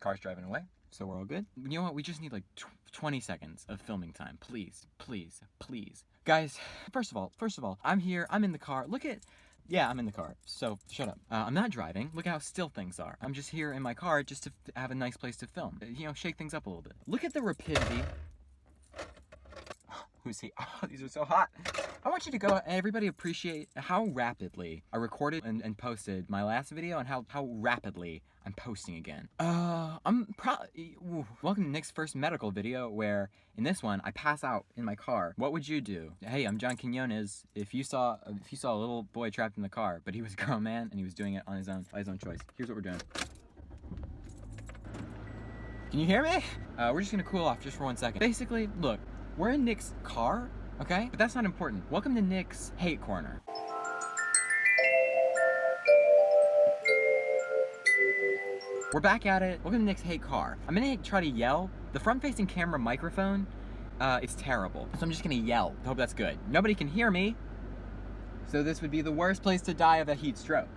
Car's driving away, so we're all good. You know what? We just need like 20 seconds of filming time. Please, please, please. Guys, first of all, I'm here, I'm in the car. Look at, yeah, I'm in the car, so shut up. I'm not driving. Look at how still things are. I'm just here in my car just to have a nice place to film. You know, shake things up a little bit. Look at the rapidity. Who's he? Oh, these are so hot. I want you to go, everybody appreciate how rapidly I recorded and posted my last video and how rapidly I'm posting again. Welcome to Nick's first medical video where in this one I pass out in my car. What would you do? Hey, I'm John Quinones. If you saw a little boy trapped in the car, but he was a grown man and he was doing it on his own choice. Here's what we're doing. Can you hear me? We're just gonna cool off just for 1 second. Basically, look, we're in Nick's car, okay? But that's not important. Welcome to Nick's Hate Corner. We're back at it. Welcome to Nick's Hate Car. I'm gonna try to yell. The front-facing camera microphone is terrible, so I'm just gonna yell. I hope that's good. Nobody can hear me, so this would be the worst place to die of a heat stroke.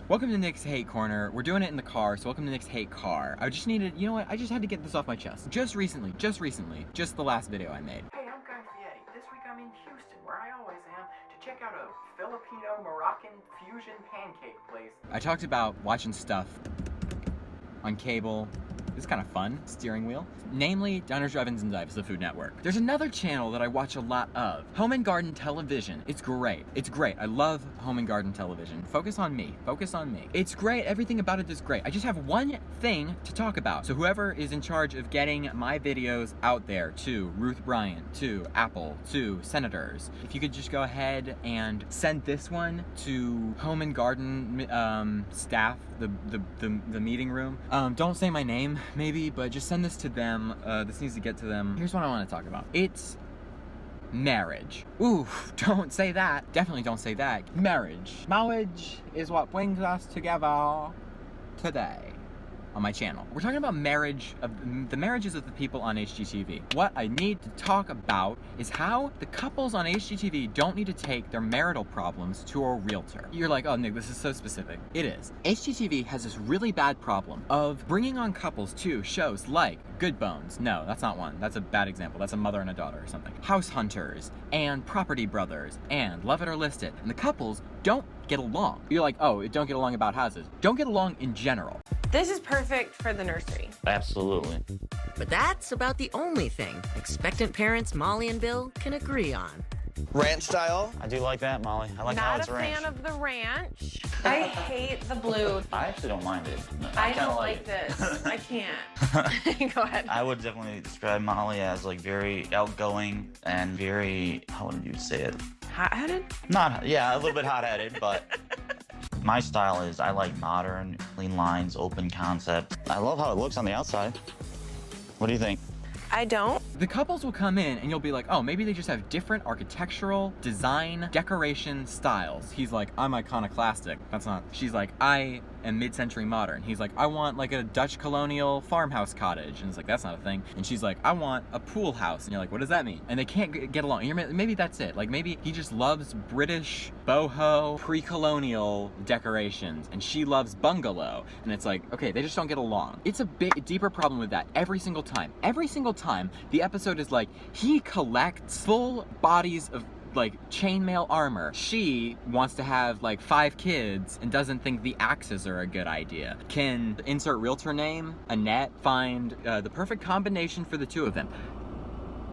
Welcome to Nick's Hate Corner. We're doing it in the car, so welcome to Nick's Hate Car. I just needed, you know what? I just had to get this off my chest. Just recently, just the last video I made. Hey, I'm Guy Fieri. This week I'm in Houston, where I always am, to check out a Filipino-Moroccan fusion pancake place. I talked about watching stuff on cable. It's kind of fun, steering wheel. Namely, Diners, Drive-Ins, and Dives, the Food Network. There's another channel that I watch a lot of, Home and Garden Television. It's great. It's great. I love Home and Garden Television. Focus on me. Focus on me. It's great. Everything about it is great. I just have one thing to talk about. So whoever is in charge of getting my videos out there to Ruth Bryant, to Apple, to senators, if you could just go ahead and send this one to Home and Garden staff, the meeting room. Don't say my name, maybe, but just send this to them. This needs to get to them. Here's what I want to talk about. It's marriage. Ooh, don't say that. Definitely don't say that. Marriage. Marriage is what brings us together today on my channel. We're talking about marriage, the marriages of the people on HGTV. What I need to talk about is how the couples on HGTV don't need to take their marital problems to a realtor. You're like, oh Nick, this is so specific. It is. HGTV has this really bad problem of bringing on couples to shows like Good Bones. No, that's not one. That's a bad example. That's a mother and a daughter or something. House Hunters and Property Brothers and Love It or List It. And the couples don't get along. You're like, oh, don't get along about houses. Don't get along in general. This is perfect for the nursery. Absolutely. But that's about the only thing expectant parents Molly and Bill can agree on. Ranch style? I do like that, Molly. I like how Not it's a ranch. fan of the ranch. I hate the blue. I actually don't mind it. I kinda don't like it. this. I can't. Go ahead. I would definitely describe Molly as like very outgoing and very, how would you say it? Hot-headed? Not, yeah, a little bit hot-headed, but my style is I like modern, clean lines, open concept. I love how it looks on the outside. What do you think? I don't. The couples will come in and you'll be like, oh, maybe they just have different architectural, design, decoration styles. He's like, I'm iconoclastic. That's not. She's like, I am mid-century modern. He's like, I want like a Dutch colonial farmhouse cottage. And it's like, that's not a thing. And she's like, I want a pool house. And you're like, what does that mean? And they can't get along. And you're, maybe that's it. Like maybe he just loves British, boho, pre-colonial decorations. And she loves bungalow. And it's like, okay, they just don't get along. It's a deeper problem with that every single time. Every single time the episode is like, he collects full bodies of like chainmail armor. She wants to have like 5 kids and doesn't think the axes are a good idea. Can insert realtor name, Annette, find the perfect combination for the two of them?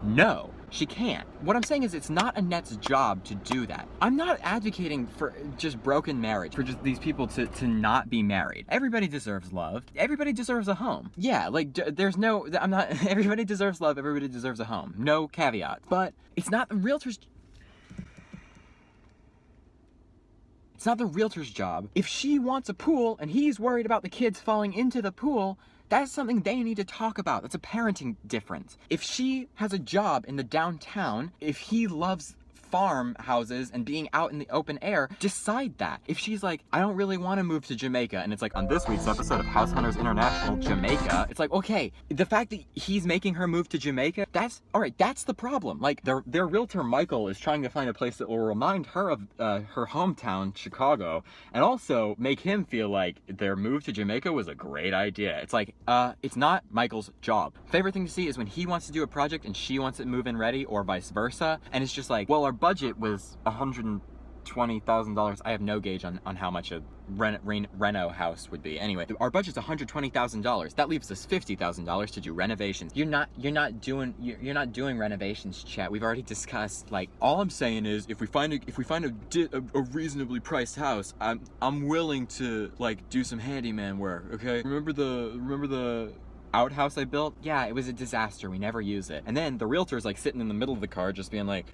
No, she can't. What I'm saying is it's not Annette's job to do that. I'm not advocating for just broken marriage, for just these people to not be married. Everybody deserves love. Everybody deserves a home. Yeah, like there's no, I'm not, everybody deserves love, everybody deserves a home. No caveat. But it's not the realtor's, it's not the realtor's job. If she wants a pool and he's worried about the kids falling into the pool, that's something they need to talk about. That's a parenting difference. If she has a job in the downtown, if he loves farmhouses and being out in the open air, decide that. If she's like, I don't really want to move to Jamaica, and it's like, on this week's episode of House Hunters International, Jamaica, it's like, okay, the fact that he's making her move to Jamaica, that's, all right, that's the problem. Like, their realtor, Michael, is trying to find a place that will remind her of her hometown, Chicago, and also make him feel like their move to Jamaica was a great idea. It's like, it's not Michael's job. Favorite thing to see is when he wants to do a project and she wants it move-in ready, or vice versa, and it's just like, well, our budget was $120,000. I have no gauge on how much a reno house would be. Anyway, our budget's $120,000. That leaves us $50,000 to do renovations. You're not doing renovations, chat. We've already discussed. Like, all I'm saying is, if we find a reasonably priced house, I'm willing to like do some handyman work. Okay, remember the outhouse I built? Yeah, it was a disaster. We never use it. And then the realtor's like sitting in the middle of the car, just being like,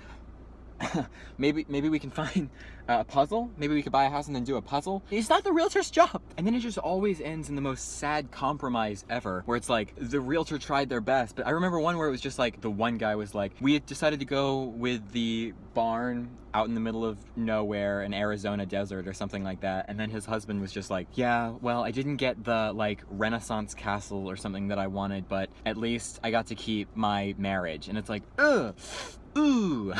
maybe we can find a puzzle. Maybe we could buy a house and then do a puzzle. It's not the realtor's job. And then it just always ends in the most sad compromise ever, where it's like the realtor tried their best. But I remember one where it was just like, the one guy was like, we had decided to go with the barn out in the middle of nowhere, an Arizona desert or something like that. And then his husband was just like, yeah, well, I didn't get the like Renaissance castle or something that I wanted, but at least I got to keep my marriage. And it's like, ugh. Ooh,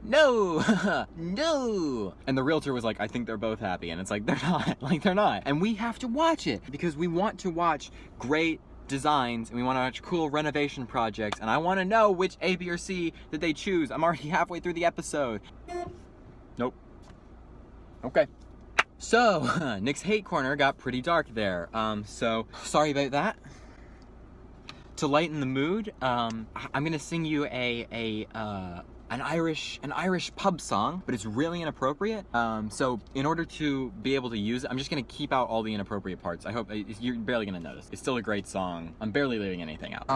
no, no. And the realtor was like, I think they're both happy. And it's like, they're not. And we have to watch it because we want to watch great designs and we want to watch cool renovation projects. And I want to know which A, B, or C that they choose. I'm already halfway through the episode. Nope. Okay. So, Nick's hate corner got pretty dark there. So sorry about that. To lighten the mood, I'm gonna sing you an Irish pub song, but it's really inappropriate. So in order to be able to use it, I'm just gonna keep out all the inappropriate parts. I hope you're barely gonna notice. It's still a great song. I'm barely leaving anything out.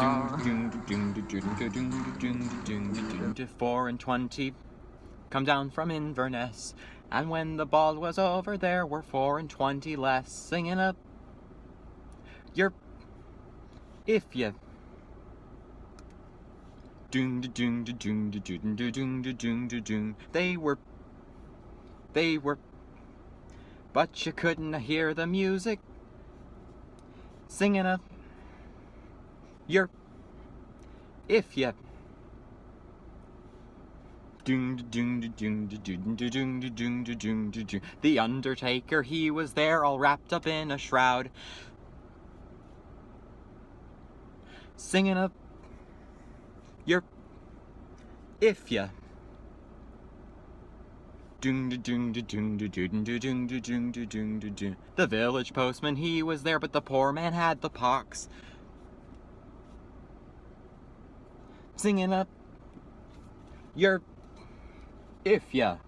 4 and 20, come down from Inverness, and when the ball was over, there were 4 and 20 less, singing up your if you. They were, but you couldn't hear the music, singing a your if you. The Undertaker, he was there all wrapped up in a shroud, singing a your if ya. The village postman, he was there, but the poor man had the pox, singing up your if ya.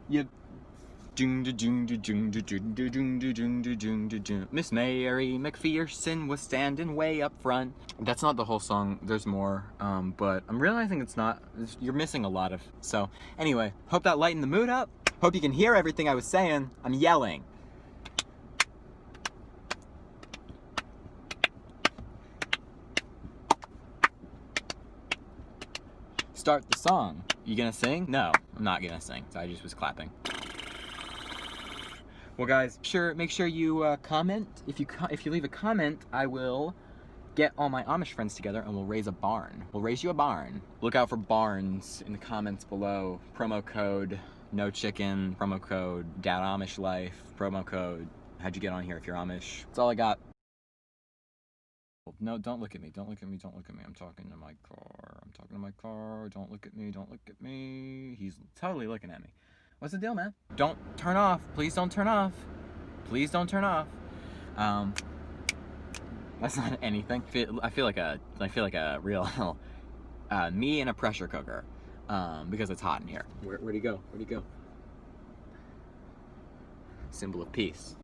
You. Miss Mary McPherson was standing way up front. That's not the whole song, there's more, but I'm realizing it's not, you're missing a lot of, so anyway, hope that lightened the mood up. Hope you can hear everything I was saying. I'm yelling. Start the song. You gonna sing? No, I'm not gonna sing, so I just was clapping. Well, guys, make sure you comment. If you leave a comment, I will get all my Amish friends together and we'll raise a barn. We'll raise you a barn. Look out for barns in the comments below. Promo code no chicken. Promo code dad Amish life. Promo code how'd you get on here if you're Amish. That's all I got. No, don't look at me. Don't look at me. Don't look at me. I'm talking to my car. I'm talking to my car. Don't look at me. Don't look at me. He's totally looking at me. What's the deal, man? Don't turn off. Please don't turn off. Please don't turn off. That's not anything. I feel like a real me in a pressure cooker, because it's hot in here. Where'd he go? Where'd he go? Symbol of peace.